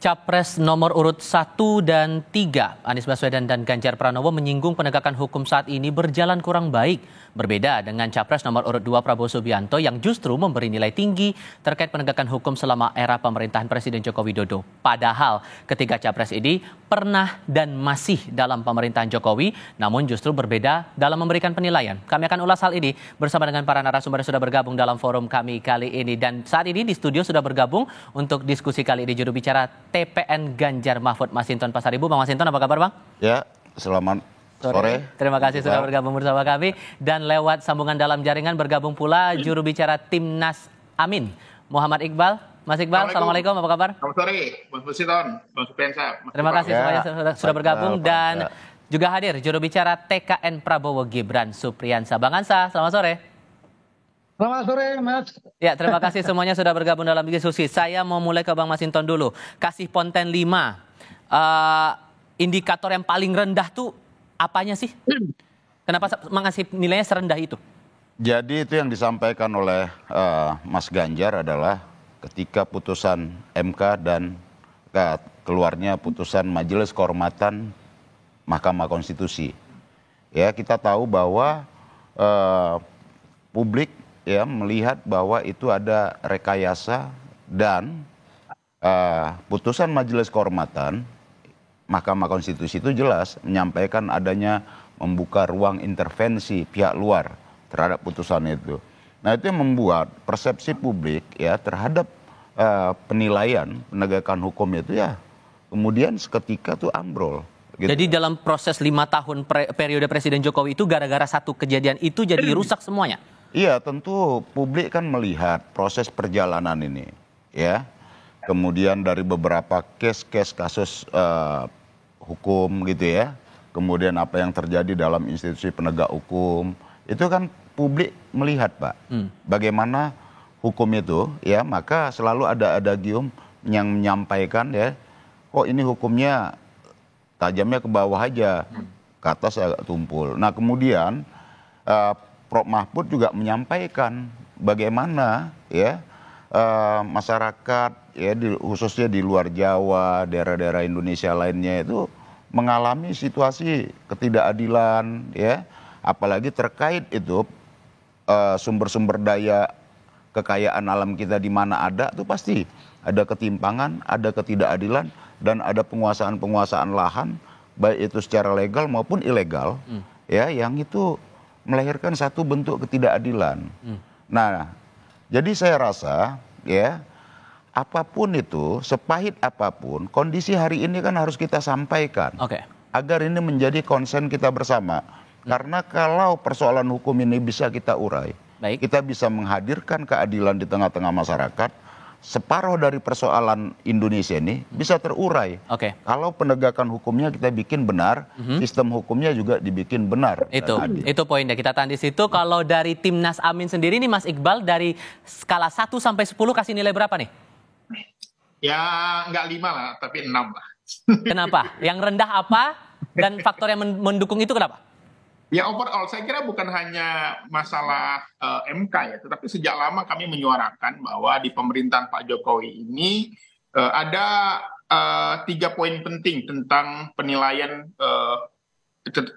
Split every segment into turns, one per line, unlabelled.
Capres nomor urut 1 dan 3, Anies Baswedan dan Ganjar Pranowo menyinggung penegakan hukum saat ini berjalan kurang baik. Berbeda dengan Capres nomor urut 2 Prabowo Subianto yang justru memberi nilai tinggi terkait penegakan hukum selama era pemerintahan Presiden Joko Widodo. Padahal ketiga Capres ini pernah dan masih dalam pemerintahan Jokowi, namun justru berbeda dalam memberikan penilaian. Kami akan ulas hal ini bersama dengan para narasumber yang sudah bergabung dalam forum kami kali ini. Dan saat ini di studio sudah bergabung untuk diskusi kali ini juru bicara TPN Ganjar Mahfud Masinton Pasaribu. Bang Masinton, apa kabar Bang?
Ya, selamat sore.
Terima kasih sudah bergabung bersama kami. Dan lewat sambungan dalam jaringan bergabung pula juru bicara Timnas Amin, Muhammad Iqbal. Mas Iqbal, Assalamualaikum, apa kabar?
Selamat sore, Bang Masinton, Bang Supiansa.
Terima kasih semuanya sudah bergabung. Dan juga hadir juru bicara TKN Prabowo Gibran Supriyansa. Bang Ansa, selamat sore.
Selamat sore, Mas.
Ya, terima kasih semuanya sudah bergabung dalam diskusi. Saya mau mulai ke Bang Masinton dulu. Kasih Ponten 5. Indikator yang paling rendah tuh apanya sih? Kenapa mengasih nilainya serendah itu?
Jadi itu yang disampaikan oleh Mas Ganjar adalah ketika putusan MK dan keluarnya putusan Majelis Kehormatan Mahkamah Konstitusi. Ya, kita tahu bahwa publik ya melihat bahwa itu ada rekayasa dan putusan Majelis Kehormatan Mahkamah Konstitusi itu jelas menyampaikan adanya membuka ruang intervensi pihak luar terhadap putusan itu. Nah, itu yang membuat persepsi publik ya terhadap penilaian penegakan hukum itu ya kemudian seketika tuh ambrol. Gitu.
Jadi dalam proses 5 tahun periode Presiden Jokowi itu gara-gara satu kejadian itu jadi rusak semuanya?
Iya, tentu publik kan melihat proses perjalanan ini, ya. Kemudian dari beberapa kasus hukum gitu ya. Kemudian apa yang terjadi dalam institusi penegak hukum, itu kan publik melihat, Pak. Bagaimana hukum itu, ya, maka selalu ada adagium yang menyampaikan ya, kok ini hukumnya tajamnya ke bawah aja, ke atas agak tumpul. Nah, kemudian Prof. Mahfud juga menyampaikan bagaimana ya masyarakat ya khususnya di luar Jawa, daerah-daerah Indonesia lainnya itu mengalami situasi ketidakadilan ya, apalagi terkait itu sumber-sumber daya kekayaan alam kita di mana ada tuh pasti ada ketimpangan, ada ketidakadilan dan ada penguasaan-penguasaan lahan baik itu secara legal maupun ilegal ya yang itu melahirkan satu bentuk ketidakadilan. Nah, jadi saya rasa ya apapun itu, sepahit apapun, kondisi hari ini kan harus kita sampaikan. Agar ini menjadi konsen kita bersama. Karena kalau persoalan hukum ini bisa kita urai, kita bisa menghadirkan keadilan di tengah-tengah masyarakat, separuh dari persoalan Indonesia ini bisa terurai. Kalau penegakan hukumnya kita bikin benar, sistem hukumnya juga dibikin benar.
Itu poinnya. Kita tahan di situ. Kalau dari Timnas Amin sendiri nih Mas Iqbal, dari skala 1 sampai 10 kasih nilai berapa nih?
Ya nggak 5 lah, tapi 6 lah.
Kenapa? Yang rendah apa? Dan faktor yang mendukung itu kenapa?
Ya overall saya kira bukan hanya masalah MK ya, tetapi sejak lama kami menyuarakan bahwa di pemerintahan Pak Jokowi ini ada 3 poin penting tentang penilaian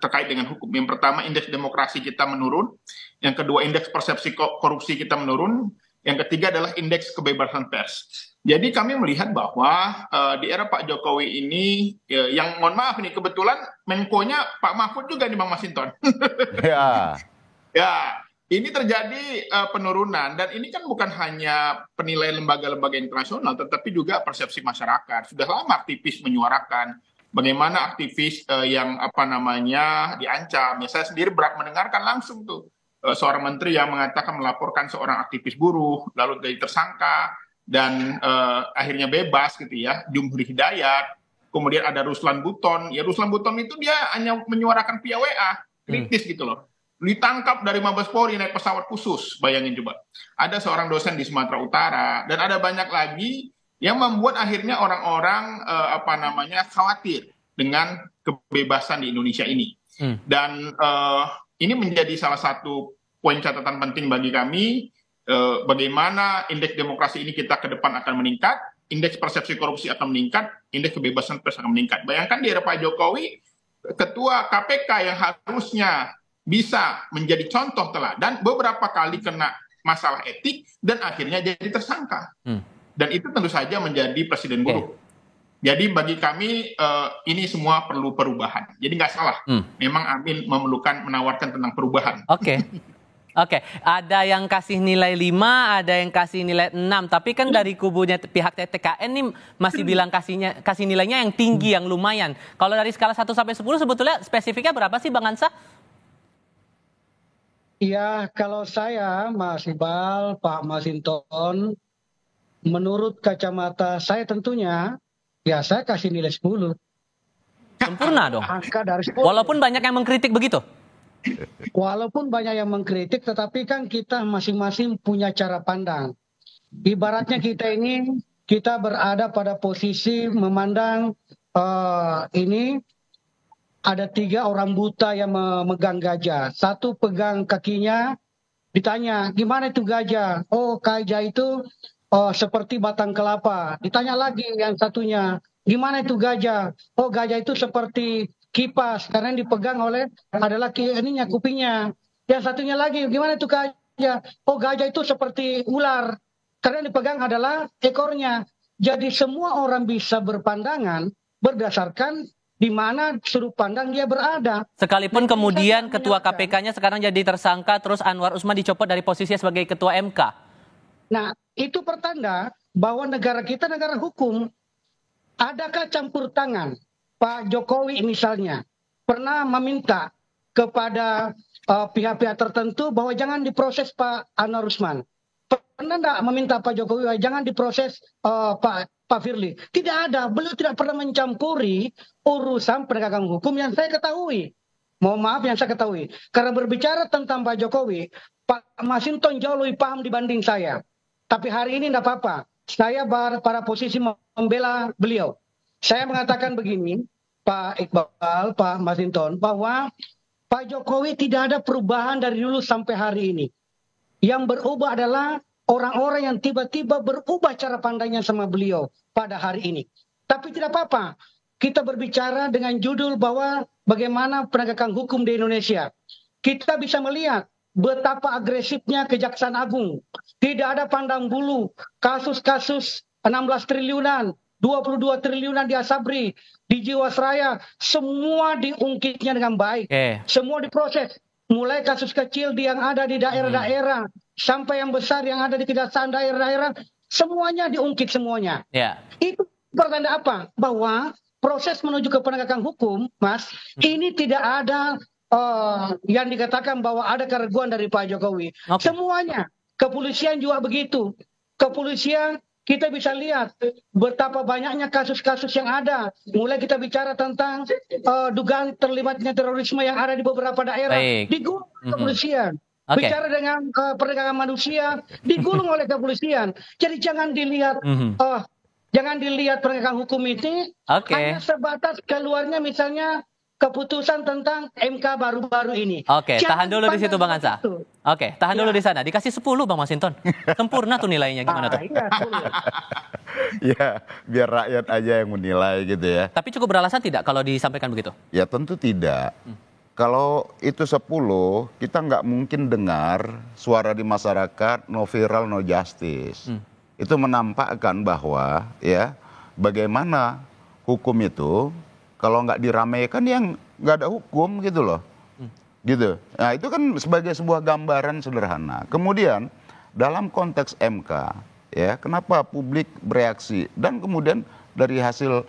terkait dengan hukum. Yang pertama, indeks demokrasi kita menurun. Yang kedua, indeks persepsi korupsi kita menurun. Yang ketiga adalah indeks kebebasan pers. Jadi kami melihat bahwa di era Pak Jokowi ini, yang mohon maaf nih, kebetulan Menko-nya Pak Mahfud juga nih Bang Masinton.
Ya.
Ya, ini terjadi penurunan. Dan ini kan bukan hanya penilaian lembaga-lembaga internasional, tetapi juga persepsi masyarakat. Sudah lama aktivis menyuarakan bagaimana aktivis yang diancam. Ya, saya sendiri mendengarkan langsung tuh seorang menteri yang mengatakan melaporkan seorang aktivis buruh, lalu jadi tersangka, dan akhirnya bebas gitu ya, Jumhuri Hidayat. Kemudian ada Ruslan Buton. Ya Ruslan Buton itu dia hanya menyuarakan via WA, kritis gitu loh. Ditangkap dari Mabes Polri naik pesawat khusus, bayangin coba. Ada seorang dosen di Sumatera Utara, dan ada banyak lagi yang membuat akhirnya orang-orang khawatir dengan kebebasan di Indonesia ini. Dan ini menjadi salah satu poin catatan penting bagi kami. Bagaimana indeks demokrasi ini kita ke depan akan meningkat, indeks persepsi korupsi akan meningkat, indeks kebebasan pers akan meningkat. Bayangkan di era Pak Jokowi, ketua KPK yang harusnya bisa menjadi contoh teladan beberapa kali kena masalah etik dan akhirnya jadi tersangka. Dan itu tentu saja menjadi presiden buruk. Jadi bagi kami ini semua perlu perubahan. Jadi nggak salah. Memang Amin menawarkan tentang perubahan.
Oke, ada yang kasih nilai 5, ada yang kasih nilai 6. Tapi kan dari kubunya pihak TTKN ini masih bilang kasih nilainya yang tinggi, yang lumayan. Kalau dari skala 1 sampai 10 sebetulnya spesifiknya berapa sih Bang Ansah?
Iya, kalau saya, Mas Iqbal, Pak Masinton, menurut kacamata saya tentunya, ya saya kasih nilai 10.
Sempurna dong.
Angka dari 10.
Walaupun banyak yang mengkritik begitu?
Walaupun banyak yang mengkritik, tetapi kan kita masing-masing punya cara pandang. Ibaratnya kita berada pada posisi memandang ini ada 3 orang buta yang memegang gajah. Satu pegang kakinya, ditanya, gimana itu gajah? Oh, gajah itu seperti batang kelapa. Ditanya lagi yang satunya, gimana itu gajah? Oh, gajah itu seperti kipas karena yang dipegang oleh adalah kupingnya. Yang satunya lagi, gimana itu gajah? Oh, gajah itu seperti ular karena yang dipegang adalah ekornya. Jadi semua orang bisa berpandangan berdasarkan di mana sudut pandang dia berada.
Sekalipun kemudian ketua KPK-nya sekarang jadi tersangka, terus Anwar Usman dicopot dari posisinya sebagai ketua MK.
Nah, itu pertanda bahwa negara kita negara hukum. Adakah campur tangan? Pak Jokowi misalnya pernah meminta kepada pihak-pihak tertentu bahwa jangan diproses Pak Anwar Usman. Pernah enggak meminta Pak Jokowi jangan diproses Pak Firly? Tidak ada. Beliau tidak pernah mencampuri urusan penegakan hukum yang saya ketahui. Mohon maaf yang saya ketahui. Karena berbicara tentang Pak Jokowi, Pak Masinton jauh lebih paham dibanding saya. Tapi hari ini tidak apa-apa. Saya pada posisi membela beliau. Saya mengatakan begini, Pak Iqbal, Pak Masinton, bahwa Pak Jokowi tidak ada perubahan dari dulu sampai hari ini. Yang berubah adalah orang-orang yang tiba-tiba berubah cara pandangnya sama beliau pada hari ini. Tapi tidak apa-apa. Kita berbicara dengan judul bahwa bagaimana penegakan hukum di Indonesia. Kita bisa melihat betapa agresifnya Kejaksaan Agung. Tidak ada pandang bulu. Kasus-kasus 16 triliunan, 22 triliunan di Asabri, di Jiwasraya, semua diungkitnya dengan baik. Semua diproses. Mulai kasus kecil yang ada di daerah-daerah, sampai yang besar yang ada di kejaksaan daerah-daerah, semuanya diungkit semuanya. Itu pertanda apa? Bahwa proses menuju ke penegakan hukum, Mas, ini tidak ada yang dikatakan bahwa ada keraguan dari Pak Jokowi. Semuanya. Kepolisian juga begitu. Kepolisian kita bisa lihat betapa banyaknya kasus-kasus yang ada. Mulai kita bicara tentang dugaan terlibatnya terorisme yang ada di beberapa daerah. Digulung oleh kepolisian. Bicara dengan perdagangan manusia, digulung oleh kepolisian. Jadi jangan dilihat penegakan hukum ini hanya sebatas keluarnya misalnya keputusan tentang MK baru-baru ini.
Tahan dulu di situ Bang Ansah. Tahan dulu di sana. Dikasih 10 Bang Masinton. Sempurna tuh nilainya, gimana tuh?
Ya, biar rakyat aja yang menilai gitu ya.
Tapi cukup beralasan tidak kalau disampaikan begitu?
Ya tentu tidak. Kalau itu 10, kita nggak mungkin dengar suara di masyarakat no viral, no justice. Itu menampakkan bahwa ya bagaimana hukum itu kalau nggak diramaikan yang nggak ada hukum gitu loh. Gitu. Nah itu kan sebagai sebuah gambaran sederhana. Kemudian dalam konteks MK, ya kenapa publik bereaksi dan kemudian dari hasil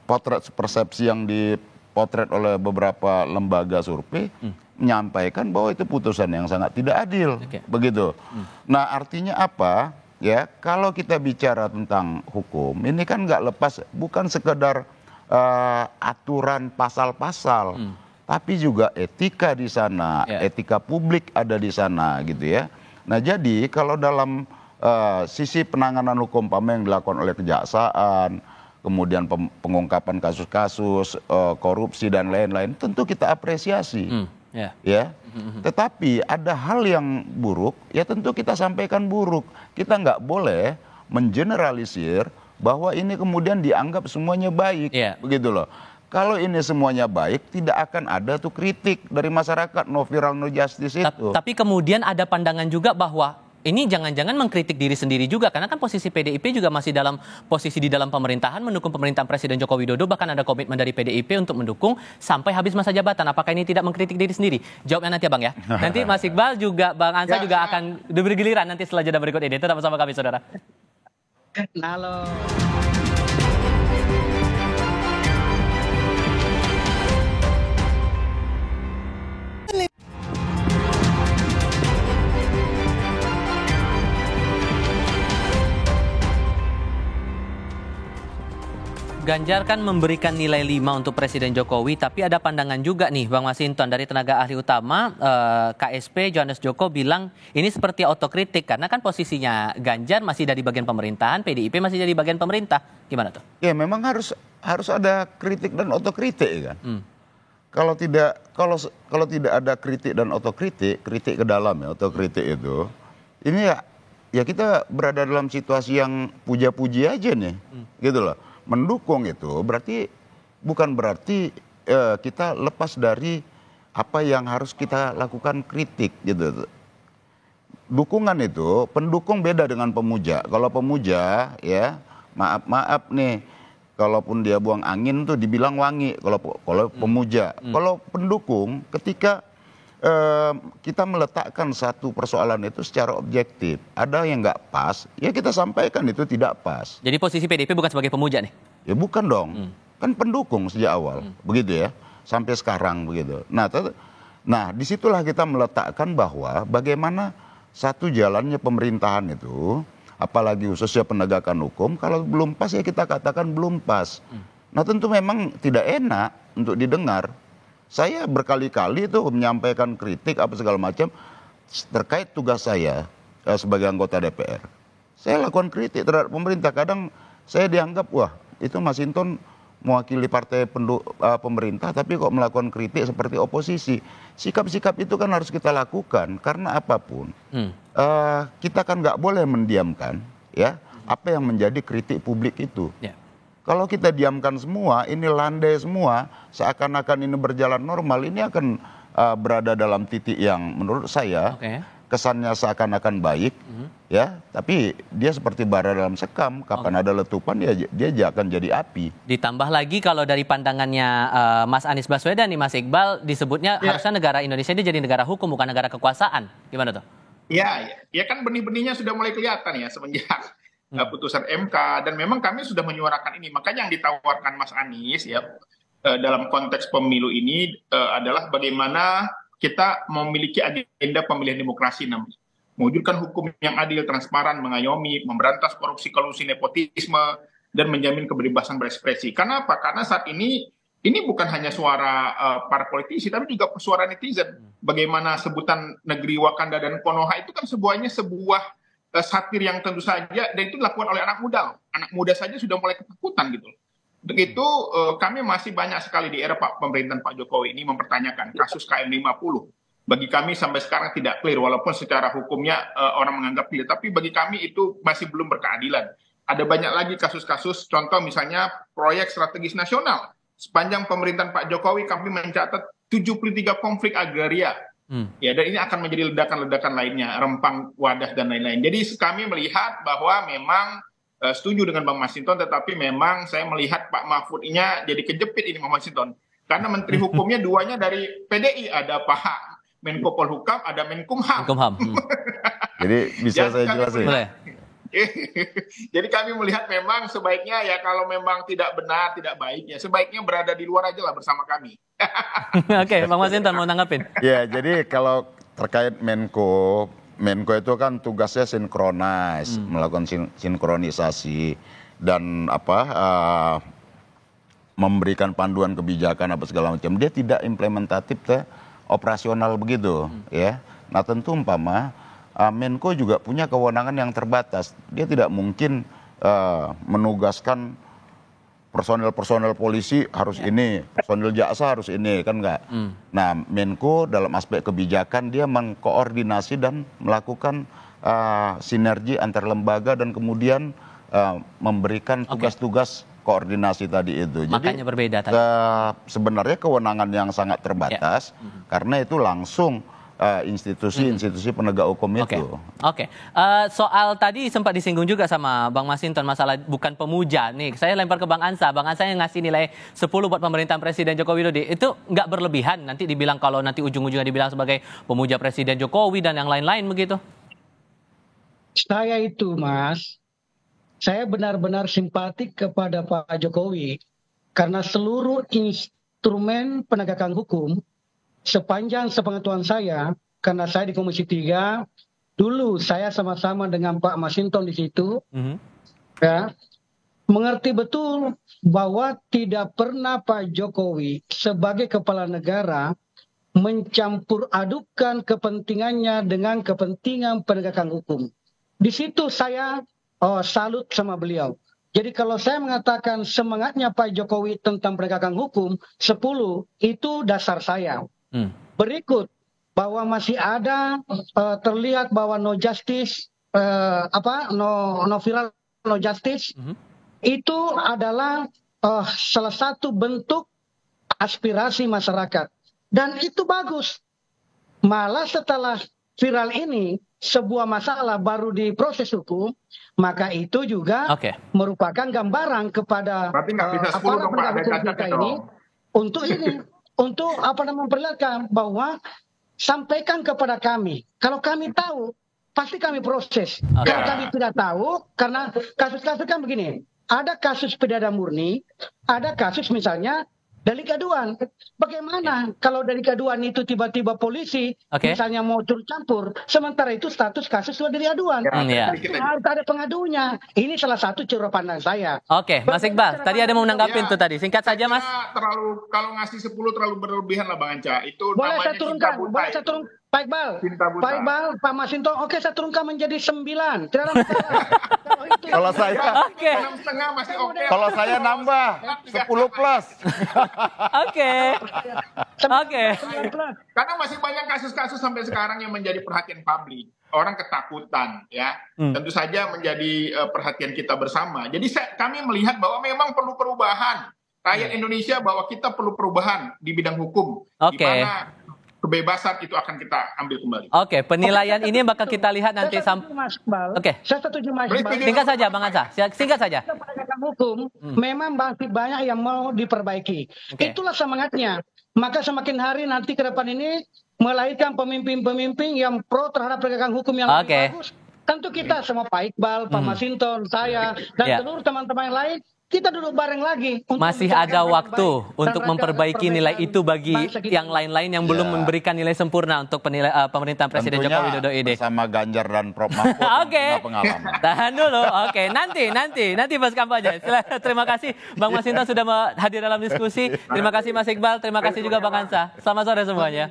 potret persepsi yang dipotret oleh beberapa lembaga survei menyampaikan bahwa itu putusan yang sangat tidak adil, begitu. Nah artinya apa? Ya kalau kita bicara tentang hukum ini kan nggak lepas bukan sekedar aturan pasal-pasal, tapi juga etika di sana, etika publik ada di sana gitu ya. Nah jadi kalau dalam sisi penanganan hukum yang dilakukan oleh kejaksaan, kemudian pengungkapan kasus-kasus korupsi dan lain-lain, tentu kita apresiasi, ya. Tetapi ada hal yang buruk, ya tentu kita sampaikan buruk. Kita nggak boleh mengeneralisir bahwa ini kemudian dianggap semuanya baik, begitu loh. Kalau ini semuanya baik, tidak akan ada tuh kritik dari masyarakat, no viral no justice itu.
Tapi kemudian ada pandangan juga bahwa ini jangan-jangan mengkritik diri sendiri juga, karena kan posisi PDIP juga masih dalam posisi di dalam pemerintahan, mendukung pemerintahan Presiden Joko Widodo, bahkan ada komitmen dari PDIP untuk mendukung sampai habis masa jabatan. Apakah ini tidak mengkritik diri sendiri? Jawabnya nanti ya Bang ya. Nanti Mas Iqbal juga, Bang Ansa juga akan diberi giliran nanti setelah jeda berikut ini. Tetap bersama kami, saudara.
Halo.
Ganjar kan memberikan nilai 5 untuk Presiden Jokowi, tapi ada pandangan juga nih Bang Masinton dari tenaga ahli utama KSP Johannes Joko bilang ini seperti otokritik karena kan posisinya Ganjar masih dari bagian pemerintahan, PDIP masih dari bagian pemerintah. Gimana tuh?
Ya memang harus ada kritik dan otokritik kan. Kalau tidak ada kritik dan otokritik, kritik ke dalam ya, otokritik itu, ini ya kita berada dalam situasi yang puja-puji aja nih, gitu loh. Mendukung itu bukan berarti kita lepas dari apa yang harus kita lakukan kritik gitu. Dukungan itu, pendukung beda dengan pemuja. Kalau pemuja ya maaf nih, kalaupun dia buang angin tuh dibilang wangi. Kalau pemuja, kalau pendukung ketika kita meletakkan satu persoalan itu secara objektif, ada yang nggak pas, ya kita sampaikan itu tidak pas.
Jadi posisi PDIP bukan sebagai pemuja nih?
Ya bukan dong, kan pendukung sejak awal, begitu ya, sampai sekarang begitu. Nah disitulah kita meletakkan bahwa bagaimana satu jalannya pemerintahan itu, apalagi khususnya penegakan hukum, kalau belum pas ya kita katakan belum pas. Nah tentu memang tidak enak untuk didengar. Saya berkali-kali itu menyampaikan kritik apa segala macam terkait tugas saya sebagai anggota DPR. Saya lakukan kritik terhadap pemerintah. Kadang saya dianggap, wah itu Masinton mewakili partai pemerintah tapi kok melakukan kritik seperti oposisi. Sikap-sikap itu kan harus kita lakukan karena apapun. Kita kan nggak boleh mendiamkan ya apa yang menjadi kritik publik itu. Kalau kita diamkan semua, ini landai semua, seakan-akan ini berjalan normal, ini akan berada dalam titik yang menurut saya kesannya seakan-akan baik, ya, tapi dia seperti bara dalam sekam. Kapan ada letupan, dia akan jadi api.
Ditambah lagi kalau dari pandangannya Mas Anies Baswedan nih, Mas Iqbal, disebutnya harusnya negara Indonesia ini jadi negara hukum, bukan negara kekuasaan. Gimana tuh?
Ya kan benih-benihnya sudah mulai kelihatan ya semenjak putusan MK, dan memang kami sudah menyuarakan ini. Makanya yang ditawarkan Mas Anies ya dalam konteks pemilu ini adalah bagaimana kita memiliki agenda pemilihan demokrasi namanya. Mewujudkan hukum yang adil, transparan, mengayomi, memberantas korupsi, kolusi, nepotisme, dan menjamin kebebasan berekspresi. Karena apa? Karena saat ini bukan hanya suara para politisi, tapi juga suara netizen. Bagaimana sebutan negeri Wakanda dan Konoha itu kan sebuah satir yang tentu saja, dan itu dilakukan oleh anak muda. Anak muda saja sudah mulai ketakutan gitu. Begitu kami masih banyak sekali di era pemerintahan Pak Jokowi ini mempertanyakan kasus KM 50. Bagi kami sampai sekarang tidak clear, walaupun secara hukumnya orang menganggap clear, tapi bagi kami itu masih belum berkeadilan. Ada banyak lagi kasus-kasus, contoh misalnya proyek strategis nasional. Sepanjang pemerintahan Pak Jokowi kami mencatat 73 konflik agraria. Ya, dan ini akan menjadi ledakan-ledakan lainnya, Rempang, Wadas, dan lain-lain. Jadi kami melihat bahwa memang setuju dengan Bang Masinton, tetapi memang saya melihat Pak Mahfudnya jadi kejepit ini Bang Masinton. Karena Menteri Hukumnya duanya dari PDI, ada Pak Menko Polhukam, ada Menkumham.
Jadi bisa saya jelasin?
Jadi kami melihat memang sebaiknya ya kalau memang tidak benar, tidak baik, ya sebaiknya berada di luar aja lah bersama kami.
Oke, Bang Masinton mau nanggapin?
Ya, jadi kalau terkait Menko itu kan tugasnya melakukan sinkronisasi dan memberikan panduan kebijakan apa segala macam. Dia tidak implementatif operasional begitu, ya. Nah tentu Menko juga punya kewenangan yang terbatas. Dia tidak mungkin menugaskan personel polisi harus ini, personel jaksa harus ini, kan enggak. Nah, Menko dalam aspek kebijakan dia mengkoordinasi dan melakukan sinergi antar lembaga dan kemudian memberikan tugas-tugas koordinasi tadi itu. Jadi
Makanya berbeda tadi.
sebenarnya kewenangan yang sangat terbatas karena itu langsung institusi-institusi penegak hukum itu.
Oke. Soal tadi sempat disinggung juga sama Bang Masinton masalah bukan pemuja. Nih, saya lempar ke Bang Ansa. Bang Ansa yang ngasih nilai 10 buat pemerintahan Presiden Joko Widodo. Itu nggak berlebihan nanti dibilang kalau nanti ujung-ujungnya dibilang sebagai pemuja Presiden Jokowi dan yang lain-lain begitu?
Saya itu, Mas, saya benar-benar simpatik kepada Pak Jokowi karena seluruh instrumen penegakan hukum sepanjang sepengetahuan saya, karena saya di Komisi 3, dulu saya sama-sama dengan Pak Masinton di situ, ya, mengerti betul bahwa tidak pernah Pak Jokowi sebagai kepala negara mencampur adukan kepentingannya dengan kepentingan penegakan hukum. Di situ saya salut sama beliau. Jadi kalau saya mengatakan semangatnya Pak Jokowi tentang penegakan hukum 10, itu dasar saya. Berikut bahwa masih ada terlihat bahwa no justice no viral no justice itu adalah salah satu bentuk aspirasi masyarakat dan itu bagus. Malah setelah viral ini sebuah masalah baru diproses hukum, maka itu juga merupakan gambaran kepada aparat penegak hukum kita ini untuk memperlihatkan bahwa sampaikan kepada kami. Kalau kami tahu, pasti kami proses. Kalau kami tidak tahu, karena kasus-kasus kan begini. Ada kasus pidana murni, ada kasus misalnya delik aduan. Bagaimana kalau delik aduan itu tiba-tiba polisi misalnya mau turut campur, sementara itu status kasus sudah delik aduan. Harus ada pengadunya. Ini salah satu cara pandang saya.
Oke, Mas Iqbal, tadi ada mau menanggapin tuh tadi. Singkat saja, Mas.
Kalau ngasih 10 terlalu berlebihan lah Bang Anca. Itu
boleh
namanya
saya turunkan, boleh saya turun. Pak Iqbal, Pak Masinton, oke saya turunkan menjadi 9. Tidak ada masalah.
Kalau saya,
6,5 masih oke.
Kalau saya nambah 10 plus.
Oke.
Karena masih banyak kasus-kasus sampai sekarang yang menjadi perhatian publik. Orang ketakutan, ya. Tentu saja menjadi perhatian kita bersama. Jadi kami melihat bahwa memang perlu perubahan. Rakyat Indonesia bahwa kita perlu perubahan di bidang hukum. Di mana kebebasan itu akan kita ambil kembali.
Oke, penilaian ini bakal kita lihat nanti
Saya setuju Mas Iqbal.
Singkat saja Bang Ansa, singkat saja.
Penegakan hukum memang masih banyak yang mau diperbaiki. Itulah semangatnya. Maka semakin hari nanti ke depan ini melahirkan pemimpin-pemimpin yang pro terhadap penegakan hukum yang lebih bagus. Tentu kita semua Pak Iqbal, Pak Masinton, saya dan seluruh teman-teman yang lain, kita duduk bareng lagi.
Masih ada waktu untuk memperbaiki nilai itu bagi yang lain-lain yang belum memberikan nilai sempurna untuk pemerintahan Presiden Joko Widodo ini.
Sama Ganjar dan Prof Mahfud. Pengalaman.
Tahan dulu. Oke, nanti pas kampanye. Terima kasih Bang Masinton sudah hadir dalam diskusi. Terima kasih Mas Iqbal, terima kasih juga Bang Ansa. Selamat sore semuanya.